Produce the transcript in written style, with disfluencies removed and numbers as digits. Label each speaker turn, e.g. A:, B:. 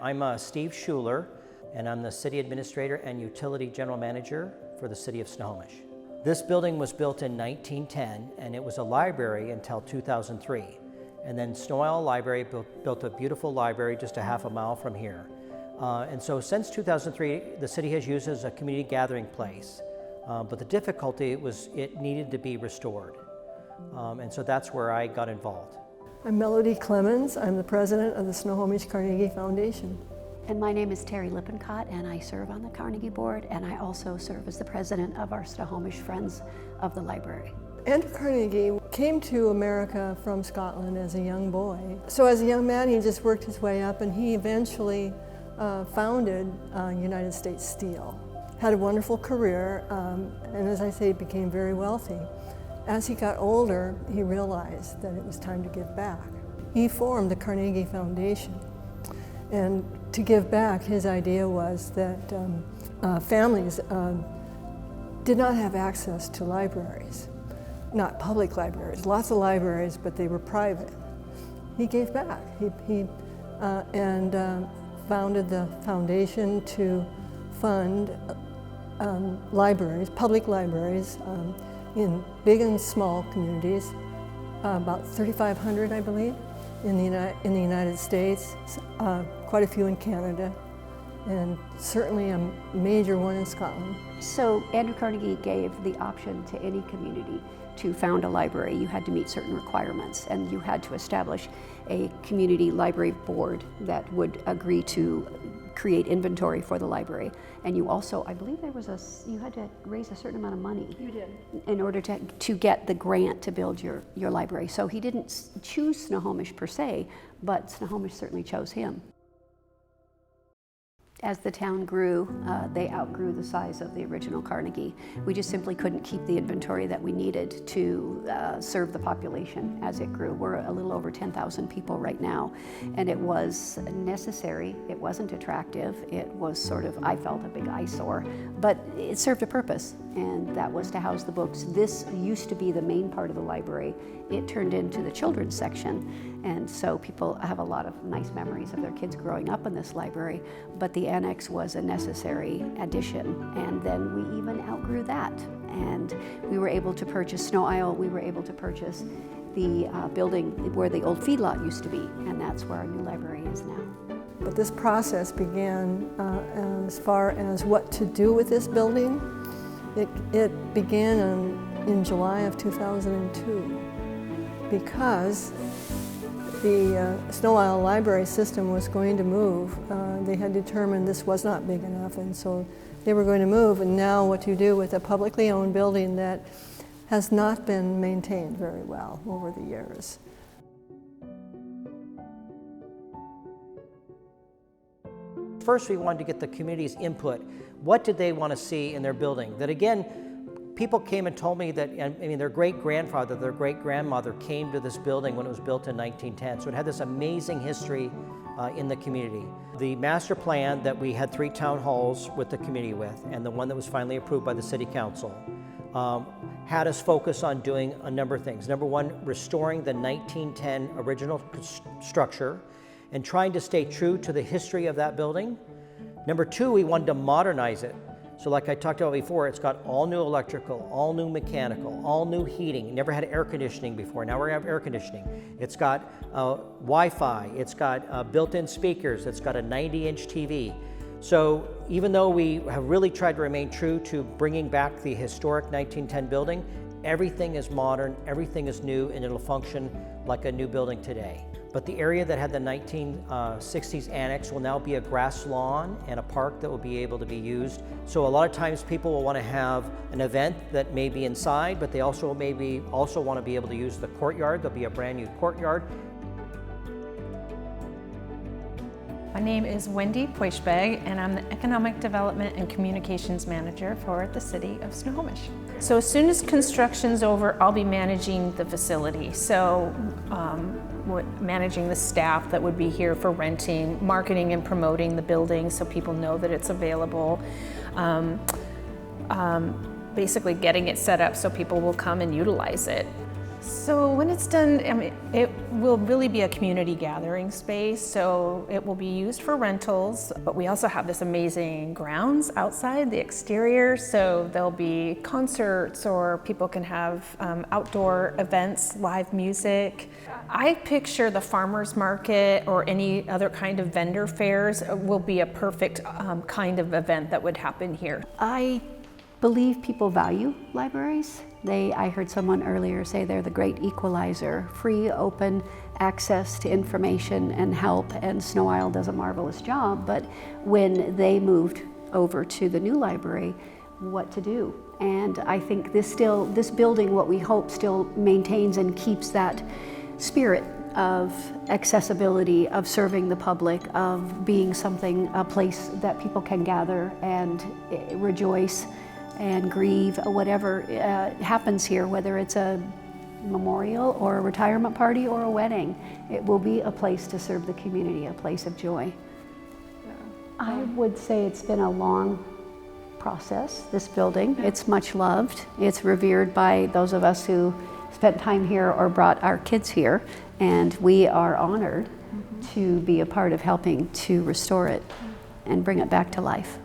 A: I'm Steve Schuler, and I'm the City Administrator and Utility General Manager for the City of Snohomish. This building was built in 1910, and it was a library until 2003. And then Snohomish Library built a beautiful library just a half a mile from here. And so since 2003, the city has used it as a community gathering place. But the difficulty was it needed to be restored. And so that's where I got involved.
B: I'm Melody Clemens. I'm the president of the Snohomish Carnegie Foundation.
C: And my name is Terry Lippincott, and I serve on the Carnegie Board, and I also serve as the president of our Snohomish Friends of the Library.
B: Andrew Carnegie came to America from Scotland as a young boy. So as a young man, he just worked his way up, and he eventually founded United States Steel. Had a wonderful career, and as I say, became very wealthy. As he got older, he realized that it was time to give back. He formed the Carnegie Foundation. And to give back, his idea was that families did not have access to libraries, not public libraries, lots of libraries, but they were private. He gave back. He founded the foundation to fund libraries, public libraries, in big and small communities, about 3,500, I believe, in the United States, quite a few in Canada, and certainly a major one in Scotland.
C: So Andrew Carnegie gave the option to any community to found a library. You had to meet certain requirements, and you had to establish a community library board that would agree to create inventory for the library. And you also, I believe you had to raise a certain amount of money.
B: You did.
C: In order to get the grant to build your library. So he didn't choose Snohomish per se, but Snohomish certainly chose him. As the town grew, they outgrew the size of the original Carnegie. We just simply couldn't keep the inventory that we needed to serve the population as it grew. We're a little over 10,000 people right now, and it was necessary. It wasn't attractive. It was sort of, I felt, a big eyesore, but it served a purpose, and that was to house the books. This used to be the main part of the library. It turned into the children's section, and so people have a lot of nice memories of their kids growing up in this library, but the annex was a necessary addition, and then we even outgrew that. And we were able to purchase Snow Isle, we were able to purchase the building where the old feedlot used to be, and that's where our new library is now.
B: But this process began as far as what to do with this building. It began in July of 2002 because the Snow Isle library system was going to move. They had determined this was not big enough, and so they were going to move. And now what you do with a publicly owned building that has not been maintained very well over the years.
A: First, we wanted to get the community's input. What did they want to see in their building? That again, people came and told me that, I mean, their great-grandfather, their great-grandmother came to this building when it was built in 1910. So it had this amazing history in the community. The master plan that we had 3 town halls with the community with, and the one that was finally approved by the city council, had us focus on doing a number of things. Number one, restoring the 1910 original structure and trying to stay true to the history of that building. Number two, we wanted to modernize it. So like I talked about before, it's got all new electrical, all new mechanical, all new heating. It never had air conditioning before. Now we're gonna have air conditioning. It's got Wi-Fi. It's got built-in speakers. It's got a 90-inch TV. So even though we have really tried to remain true to bringing back the historic 1910 building, everything is modern, everything is new, and it'll function like a new building today. But the area that had the 1960s annex will now be a grass lawn and a park that will be able to be used. So a lot of times people will want to have an event that may be inside, but they also want to be able to use the courtyard. There'll be a brand new courtyard.
D: My name is Wendy Poischbeg, and I'm the Economic Development and Communications Manager for the City of Snohomish. So as soon as construction's over, I'll be managing the facility. So managing the staff that would be here for renting, marketing and promoting the building so people know that it's available. Basically getting it set up so people will come and utilize it. So when it's done, I mean, it will really be a community gathering space, so it will be used for rentals, but we also have this amazing grounds outside, the exterior, so there'll be concerts or people can have outdoor events, live music. I picture the farmers market or any other kind of vendor fairs will be a perfect kind of event that would happen here.
C: I believe people value libraries. I heard someone earlier say they're the great equalizer, free, open access to information and help, and Snow Isle does a marvelous job, but when they moved over to the new library, what to do? And I think this building, what we hope, still maintains and keeps that spirit of accessibility, of serving the public, of being a place that people can gather and rejoice and grieve, whatever happens here, whether it's a memorial or a retirement party or a wedding. It will be a place to serve the community, a place of joy. I would say it's been a long process, this building. It's much loved. It's revered by those of us who spent time here or brought our kids here, and we are honored to be a part of helping to restore it and bring it back to life.